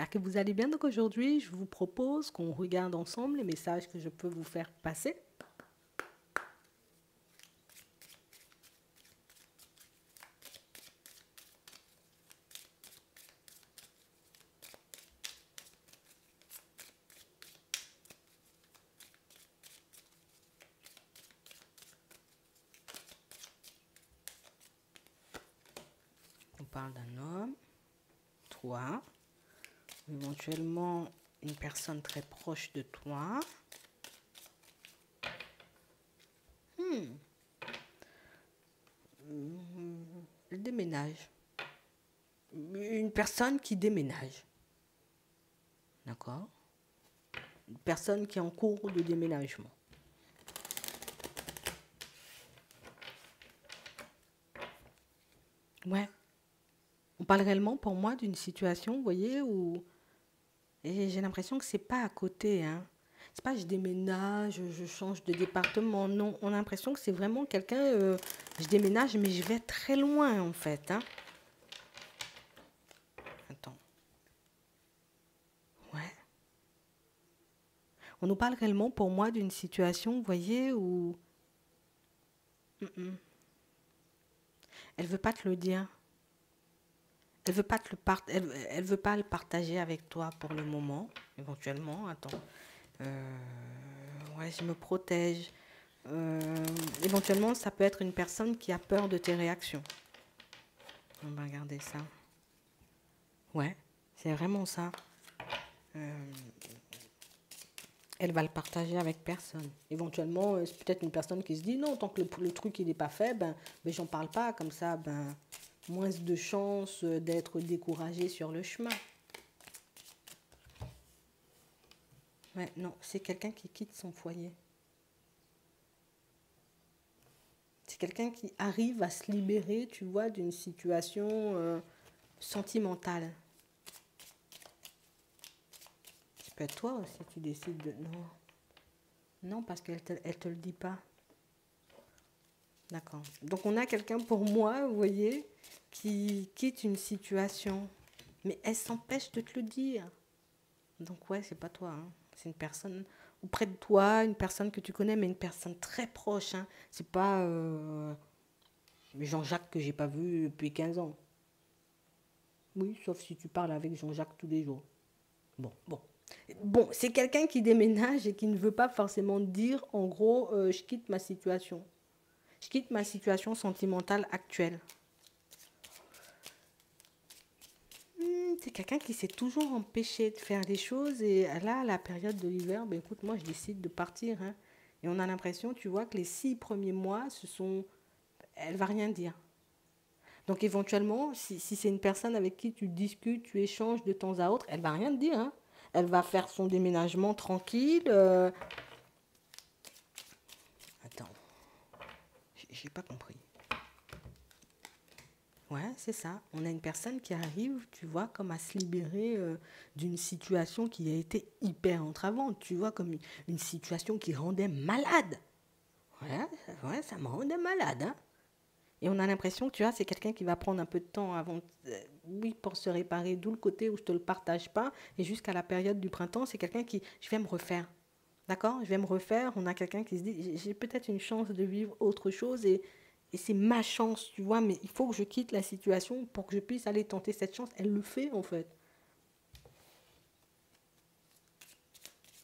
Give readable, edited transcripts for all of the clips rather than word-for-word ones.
j'espère que vous allez bien. Donc aujourd'hui, je vous propose qu'on regarde ensemble les messages que je peux vous faire passer. On parle d'un homme, toi, éventuellement une personne très proche de toi. Le déménage. Une personne qui déménage. D'accord? Une personne qui est en cours de déménagement. Ouais. On parle réellement pour moi d'une situation, vous voyez, où et j'ai l'impression que c'est pas à côté, hein. C'est pas je déménage, je change de département, non. On a l'impression que c'est vraiment quelqu'un, je déménage, mais je vais très loin, en fait, hein. Attends. Ouais. On nous parle réellement pour moi d'une situation, vous voyez, où elle veut pas te le dire. Elle veut pas te le elle veut pas le partager avec toi pour le moment, éventuellement. Attends. Ouais, je me protège. Éventuellement, ça peut être une personne qui a peur de tes réactions. On va regarder ça. Ouais, c'est vraiment ça. Elle va le partager avec personne. Éventuellement, c'est peut-être une personne qui se dit non, tant que le truc il n'est pas fait, ben, j'en parle pas, comme ça, ben, moins de chances d'être découragé sur le chemin. Ouais, non, c'est quelqu'un qui quitte son foyer. C'est quelqu'un qui arrive à se libérer, tu vois, d'une situation sentimentale. Ça peut être toi aussi, tu décides de... Non, non parce qu'elle te le dit pas. D'accord. Donc on a quelqu'un pour moi, vous voyez, qui quitte une situation. Mais elle s'empêche de te le dire. Donc ouais, c'est pas toi, hein. C'est une personne auprès de toi, une personne que tu connais, mais une personne très proche, hein. C'est pas Jean-Jacques que j'ai pas vu depuis 15 ans. Oui, sauf si tu parles avec Jean-Jacques tous les jours. Bon, bon. Bon, c'est quelqu'un qui déménage et qui ne veut pas forcément dire, en gros, je quitte ma situation. Je quitte ma situation sentimentale actuelle. C'est quelqu'un qui s'est toujours empêché de faire des choses et là, à la période de l'hiver, ben écoute, moi je décide de partir, hein. Et on a l'impression, tu vois, que les 6 premiers mois, elle va rien dire. Donc éventuellement, si c'est une personne avec qui tu discutes, tu échanges de temps à autre, elle va rien te dire, hein. Elle va faire son déménagement tranquille. Attends, j'ai pas compris. Ouais, c'est ça. On a une personne qui arrive, tu vois, comme à se libérer d'une situation qui a été hyper entravante, tu vois, comme une situation qui rendait malade. Ouais, ça me rendait malade, hein. Et on a l'impression que, tu vois, c'est quelqu'un qui va prendre un peu de temps avant, oui, pour se réparer, d'où le côté où je te le partage pas. Et jusqu'à la période du printemps, c'est quelqu'un qui, je vais me refaire. D'accord? Je vais me refaire. On a quelqu'un qui se dit, j'ai peut-être une chance de vivre autre chose et c'est ma chance, tu vois, mais il faut que je quitte la situation pour que je puisse aller tenter cette chance. Elle le fait, en fait.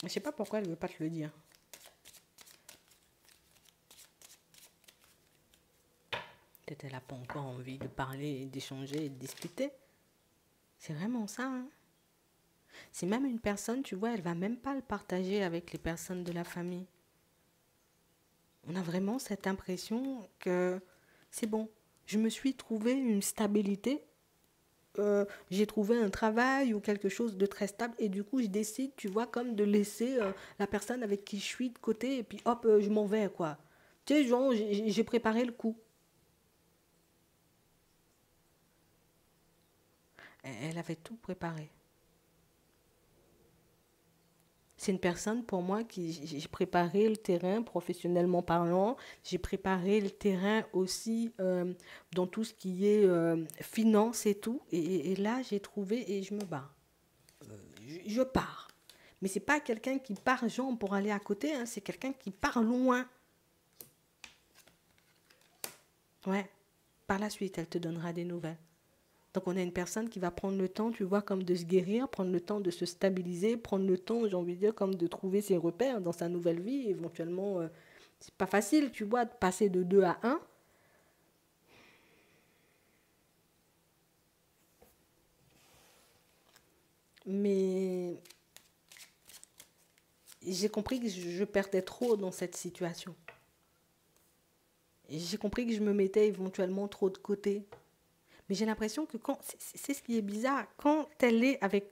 Je sais pas pourquoi elle veut pas te le dire. Peut-être elle n'a pas encore envie de parler, d'échanger et de discuter. C'est vraiment ça, hein. C'est même une personne, tu vois, elle va même pas le partager avec les personnes de la famille. On a vraiment cette impression que c'est bon. Je me suis trouvé une stabilité. J'ai trouvé un travail ou quelque chose de très stable et du coup je décide, tu vois, comme de laisser la personne avec qui je suis de côté et puis hop, je m'en vais, quoi. Tu sais, genre, j'ai préparé le coup. Elle avait tout préparé. C'est une personne pour moi qui j'ai préparé le terrain professionnellement parlant, j'ai préparé le terrain aussi dans tout ce qui est finance et tout. Et là j'ai trouvé et je me bats. je pars. Mais c'est pas quelqu'un qui part, genre, pour aller à côté, hein, c'est quelqu'un qui part loin. Ouais. Par la suite, elle te donnera des nouvelles. Donc on a une personne qui va prendre le temps, tu vois, comme de se guérir, prendre le temps de se stabiliser, prendre le temps, j'ai envie de dire, comme de trouver ses repères dans sa nouvelle vie. Éventuellement, c'est pas facile, tu vois, de passer de 2 à 1. Mais j'ai compris que je perdais trop dans cette situation. J'ai compris que je me mettais éventuellement trop de côté. Mais j'ai l'impression que quand, c'est ce qui est bizarre, quand elle est avec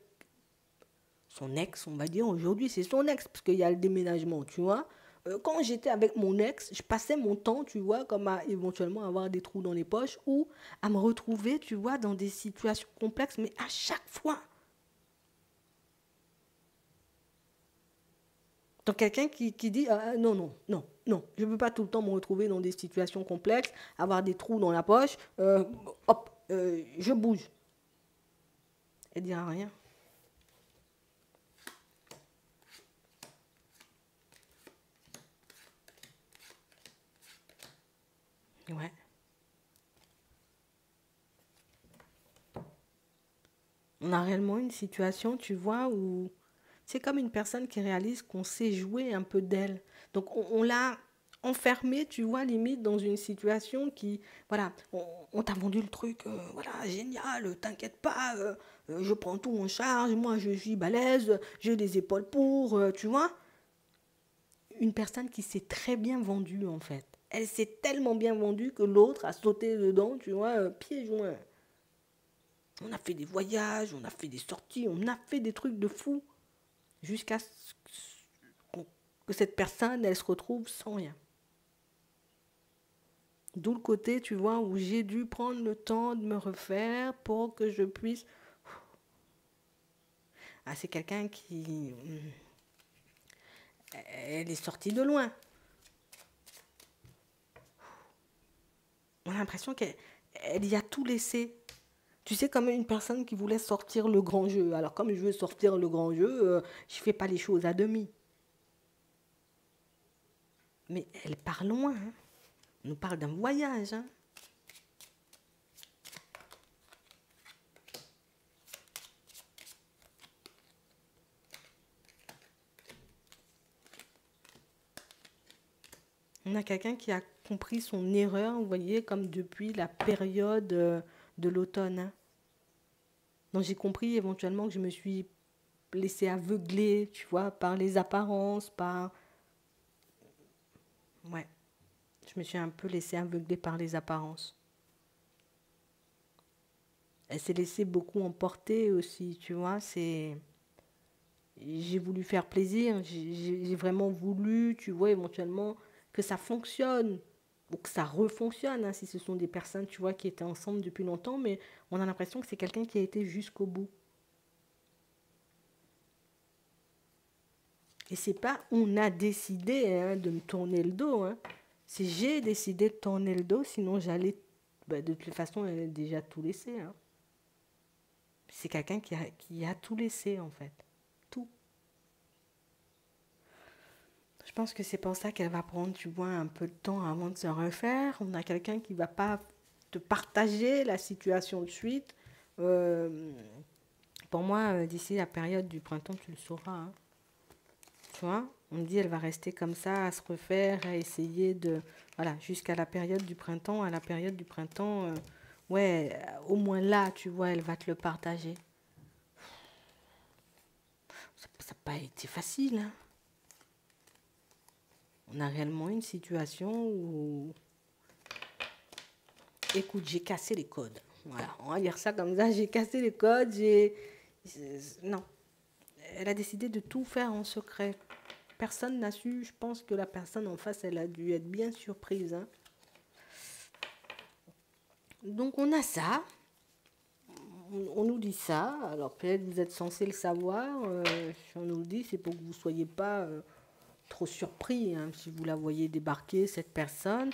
son ex, on va dire, aujourd'hui c'est son ex, parce qu'il y a le déménagement, tu vois. Quand j'étais avec mon ex, je passais mon temps, tu vois, comme à éventuellement avoir des trous dans les poches ou à me retrouver, tu vois, dans des situations complexes, mais à chaque fois. Donc quelqu'un qui dit non, non, non, non, je ne veux pas tout le temps me retrouver dans des situations complexes, avoir des trous dans la poche, hop, je bouge. Elle dira rien. Ouais. On a réellement une situation, tu vois, où c'est comme une personne qui réalise qu'on sait jouer un peu d'elle. Donc on l'a enfermée, tu vois, limite dans une situation qui, voilà, on t'a vendu le truc, voilà, génial, t'inquiète pas, je prends tout en charge, moi je suis balèze, j'ai des épaules pour, tu vois. Une personne qui s'est très bien vendue en fait. Elle s'est tellement bien vendue que l'autre a sauté dedans, tu vois, pieds joints. On a fait des voyages, on a fait des sorties, on a fait des trucs de fou jusqu'à ce que cette personne, elle se retrouve sans rien. D'où le côté, tu vois, où j'ai dû prendre le temps de me refaire pour que je puisse... Ah, c'est quelqu'un qui... Elle est sortie de loin. On a l'impression qu'elle y a tout laissé. Tu sais, comme une personne qui voulait sortir le grand jeu. Alors, comme je veux sortir le grand jeu, je ne fais pas les choses à demi. Mais elle part loin. Hein. On nous parle d'un voyage. Hein. On a quelqu'un qui a compris son erreur, vous voyez, comme depuis la période de l'automne. Hein. Donc j'ai compris éventuellement que je me suis laissée aveugler, tu vois, par les apparences, par... Ouais, je me suis un peu laissée aveugler par les apparences. Elle s'est laissée beaucoup emporter aussi, tu vois, c'est... J'ai voulu faire plaisir, j'ai vraiment voulu, tu vois, éventuellement que ça fonctionne ou que ça refonctionne, hein, si ce sont des personnes, tu vois, qui étaient ensemble depuis longtemps, mais on a l'impression que c'est quelqu'un qui a été jusqu'au bout. Et c'est pas on a décidé hein, de me tourner le dos, hein. C'est j'ai décidé de tourner le dos, sinon j'allais, bah, de toute façon, elle a déjà tout laissé. Hein. C'est quelqu'un qui a tout laissé, en fait. Tout. Je pense que c'est pour ça qu'elle va prendre, tu vois, un peu de temps avant de se refaire. On a quelqu'un qui va pas te partager la situation de suite. Euh, pour moi, d'ici la période du printemps, tu le sauras. Hein. Tu vois, on me dit elle va rester comme ça, à se refaire, à essayer de... Voilà, jusqu'à la période du printemps. À la période du printemps, ouais, au moins là, tu vois, elle va te le partager. Ça n'a pas été facile. Hein. On a réellement une situation où... Écoute, j'ai cassé les codes. Voilà, on va dire ça comme ça. J'ai cassé les codes. Non. Elle a décidé de tout faire en secret. Personne n'a su. Je pense que la personne en face, elle a dû être bien surprise. Hein. Donc, on a ça. On nous dit ça. Alors, peut-être vous êtes censé le savoir. Si on nous le dit, c'est pour que vous ne soyez pas trop surpris hein, si vous la voyez débarquer, cette personne.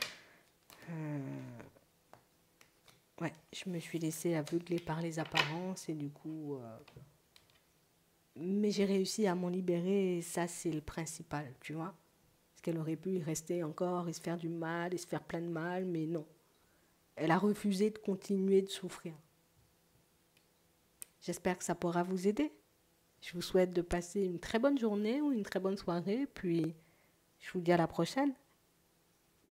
Ouais, je me suis laissée aveugler par les apparences et du coup, Mais j'ai réussi à m'en libérer et ça, c'est le principal, tu vois. Parce qu'elle aurait pu y rester encore et se faire du mal et se faire plein de mal, mais non. Elle a refusé de continuer de souffrir. J'espère que ça pourra vous aider. Je vous souhaite de passer une très bonne journée ou une très bonne soirée, puis je vous dis à la prochaine.